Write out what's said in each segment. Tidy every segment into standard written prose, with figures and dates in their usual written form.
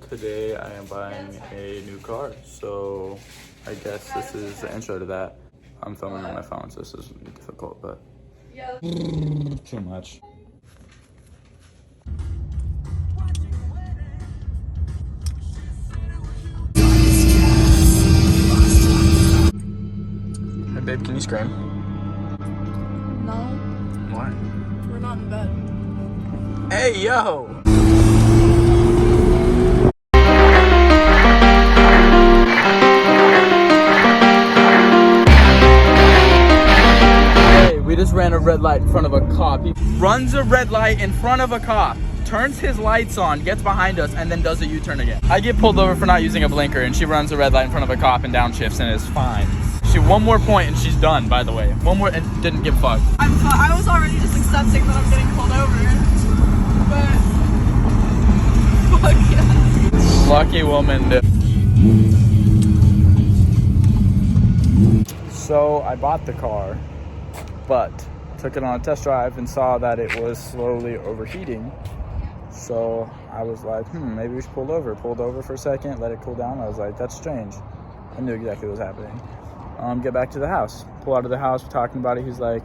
Today I am buying a new car, so I guess this is the intro to that. I'm filming on my phone, so this is difficult, but too much. Hey babe, can you scream? No. Why? We're not in bed. Hey yo! We just ran a red light in front of a cop. He runs a red light in front of a cop, turns his lights on, gets behind us, and then does a U-turn again. I get pulled over for not using a blinker, and she runs a red light in front of a cop and downshifts, and it's fine. She one more point, and she's done, by the way. One more, and didn't give a fuck. I was already just accepting that I'm getting pulled over. But... fuck yeah. Lucky woman, dude. So, I bought the car, but took it on a test drive and saw that it was slowly overheating. So I was like, maybe we should pull over. Pulled over for a second, let it cool down. I was like, that's strange. I knew exactly what was happening. Get back to the house. Pull out of the house, we're talking about it. He's like,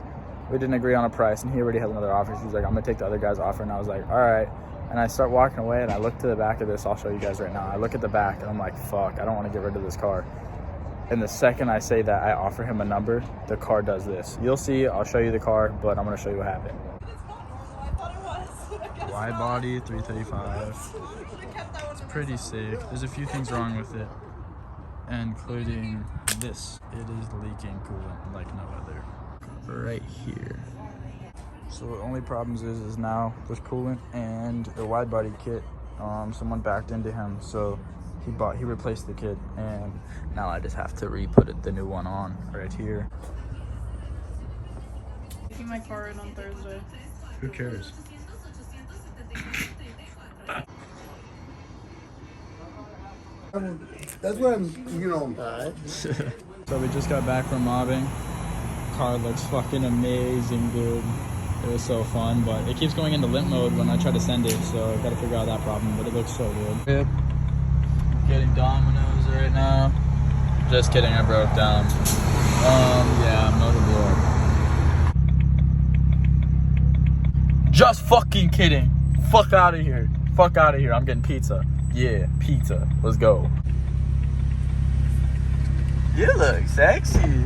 we didn't agree on a price, and he already has another offer. He's like, I'm gonna take the other guy's offer, and I was like, all right. And I start walking away, and I look to the back of this. I'll show you guys right now. I look at the back, and I'm like, fuck, I don't want to get rid of this car. And the second I say that, I offer him a number, the car does this. You'll see, I'll show you the car, but I'm gonna show you what happened. It's not normal, I thought it was. Widebody 335. It's pretty sick. There's a few things wrong with it, including this. It is leaking coolant like no other. Right here. So the only problems is now there's coolant and the widebody kit. Someone backed into him, so he replaced the kit, and now I just have to re-put the new one on right here. Taking my car in on Thursday. Who cares? That's what I'm, So we just got back from mobbing. Car looks fucking amazing, dude. It was so fun, but it keeps going into limp mode when I try to send it, so I gotta figure out that problem, but it looks so good. Yep. Getting Domino's right now. Just kidding, I broke down. Yeah, motherboard. Just fucking kidding. Fuck out of here. Fuck out of here. I'm getting pizza. Yeah, pizza. Let's go. You look sexy.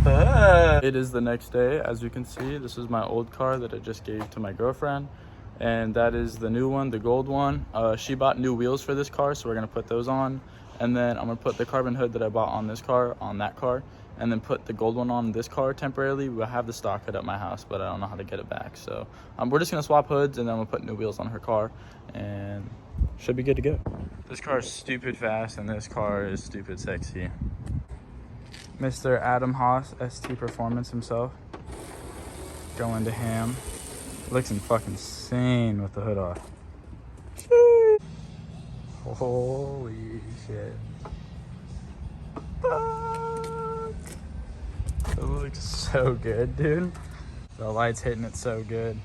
It is the next day. As you can see, this is my old car that I just gave to my girlfriend. And that is the new one, the gold one. She bought new wheels for this car, so we're gonna put those on. And then I'm gonna put the carbon hood that I bought on this car, on that car. And then put the gold one on this car temporarily. We'll have the stock hood at my house, but I don't know how to get it back. So we're just gonna swap hoods, and then we'll put new wheels on her car. And should be good to go. This car is stupid fast, and this car is stupid sexy. Mr. Adam Haas, ST Performance himself. Going to ham. Looks fucking insane with the hood off. Holy shit. Fuck. It looks so good, dude. The light's hitting it so good.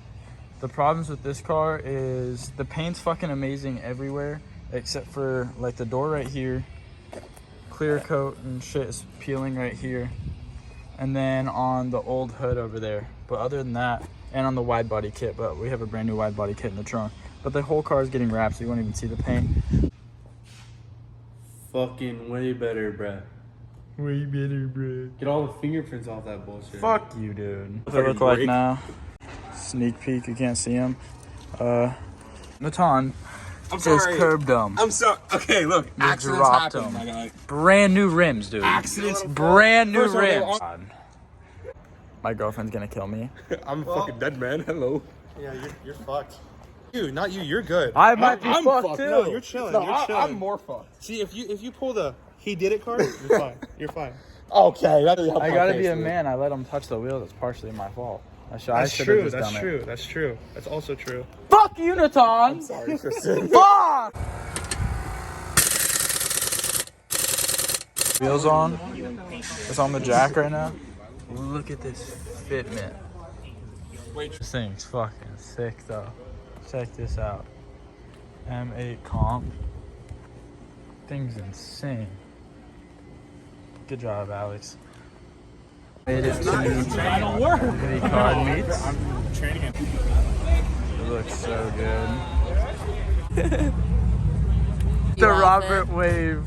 The problems with this car is the paint's fucking amazing everywhere, except for like the door right here. Clear coat and shit is peeling right here. And then on the old hood over there. But other than that, and on the wide body kit, but we have a brand new wide body kit in the trunk. But the whole car is getting wrapped, so you won't even see the paint. fucking way better, bruh. Way better, bro. Get all the fingerprints off that bullshit. Fuck you, dude. What they look like now. Sneak peek, you can't see him. Natan I'm is sorry. curb dumb. I'm sorry. Okay, look. You Accidents dropped happen, him. my guy. Brand new rims, dude. Accidents. Brand new First of all, they rims. all- My girlfriend's gonna kill me. I'm a fucking dead man. Hello. Yeah, you're fucked. You, not you. You're good. I might be I'm fucked fucked. too. No, you're chilling. No, you're chilling. I'm more fucked. See, if you pull the he did it card, you're fine. You're fine. Okay, that is I gotta be a man. I let him touch the wheel. That's partially my fault. I That's should've true. just That's done true. It. That's true. That's also true. Fuck you, Natan. Sorry, Kristen. Fuck. Wheels on. It's on the jack right now. Look at this fitment. Wait. This thing's fucking sick though. Check this out. M8 comp. Thing's insane. Good job, Alex. Made it to the card meets. I'm training it. It looks so good. You The off Robert it? wave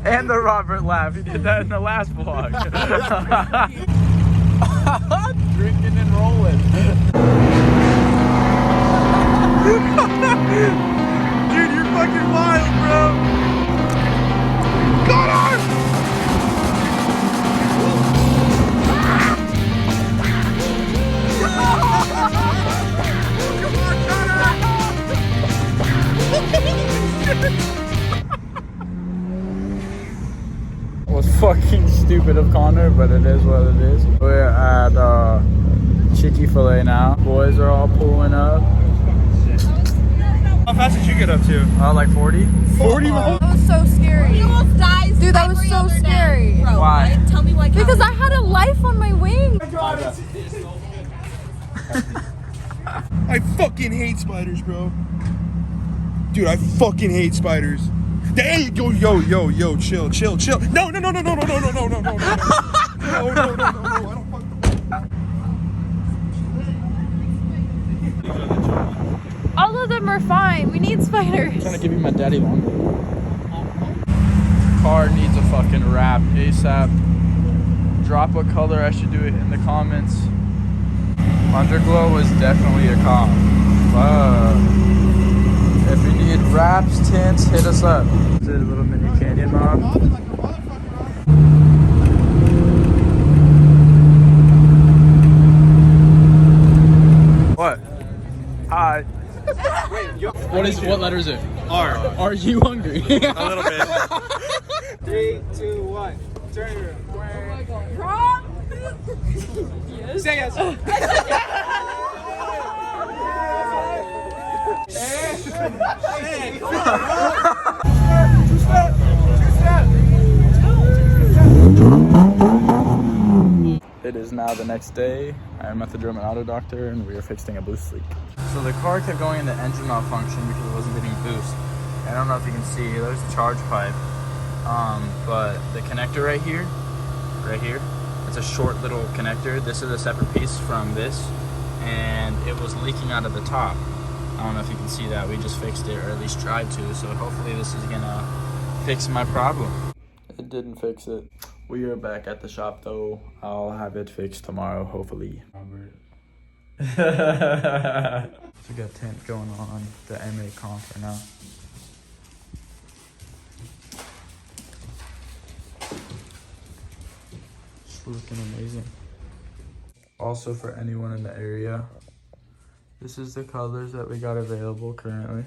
and the Robert laugh. He did that in the last vlog. Drinking and rolling. Dude, you're fucking wild, bro. Got on! Was fucking stupid of Connor, but it is what it is. We're at Chick-fil-A now. Boys are all pulling up. How fast did you get up to? Like 40? 40 miles? That was so scary. You almost dies. Dude, that was so scary. Bro, Why? Tell me like Because I had a life on my wing. I fucking hate spiders, bro. Dude, I fucking hate spiders. Hey, yo, chill. No. No. I don't fuck. All of them are fine. We need spiders. Trying to give you my daddy longer. Car needs a fucking wrap ASAP. Drop what color I should do it in the comments. Underglow was definitely a cop. If you need wraps, tints, hit us up. Did a little mini canyon mob. What? Hi. What letter is it? R. Are you hungry? A little bit. 3, 2, 1. Turn it around. Oh my god. Wrong! Yes. Say yes. It is now the next day. I am at the German auto doctor and we are fixing a boost leak. So the car kept going into engine malfunction because it wasn't getting boost. I don't know if you can see, there's a charge pipe. But the connector right here, it's a short little connector. This is a separate piece from this and it was leaking out of the top. I don't know if you can see that. We just fixed it, or at least tried to. So hopefully this is gonna fix my problem. It didn't fix it. We are back at the shop though. I'll have it fixed tomorrow, hopefully. So we got tint going on the M8 comp right now. It's looking amazing. Also for anyone in the area, this is the colors that we got available currently.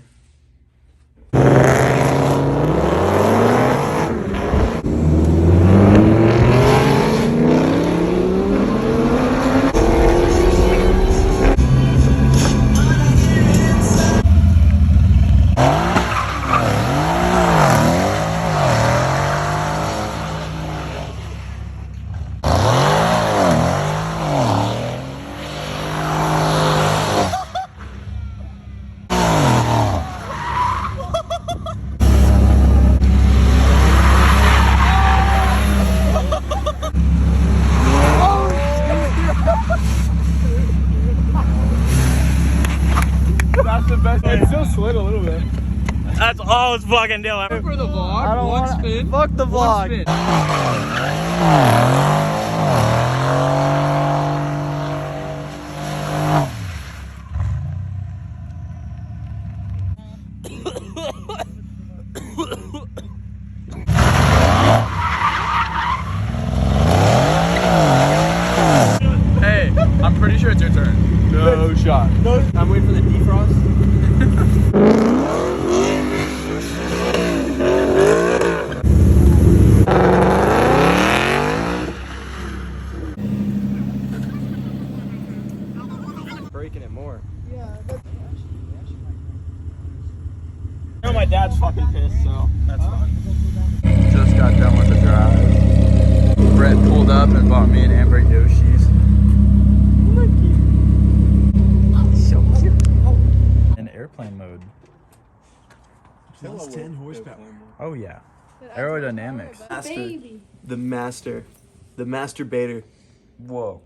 It still slid a little bit. That's all it's fucking doing. For the vlog, one spin. Fuck the vlog. Hey, I'm pretty sure it's your turn. No shot. I'm waiting for the defrost. Breaking it more. I know my dad's fucking pissed, so that's fine. Just got done with the drive. Brett pulled up and bought me and Amber Yoshi's. So cute. In airplane mode. Plus 10 horsepower. Oh yeah. Aerodynamics. The master. The masturbator. Whoa.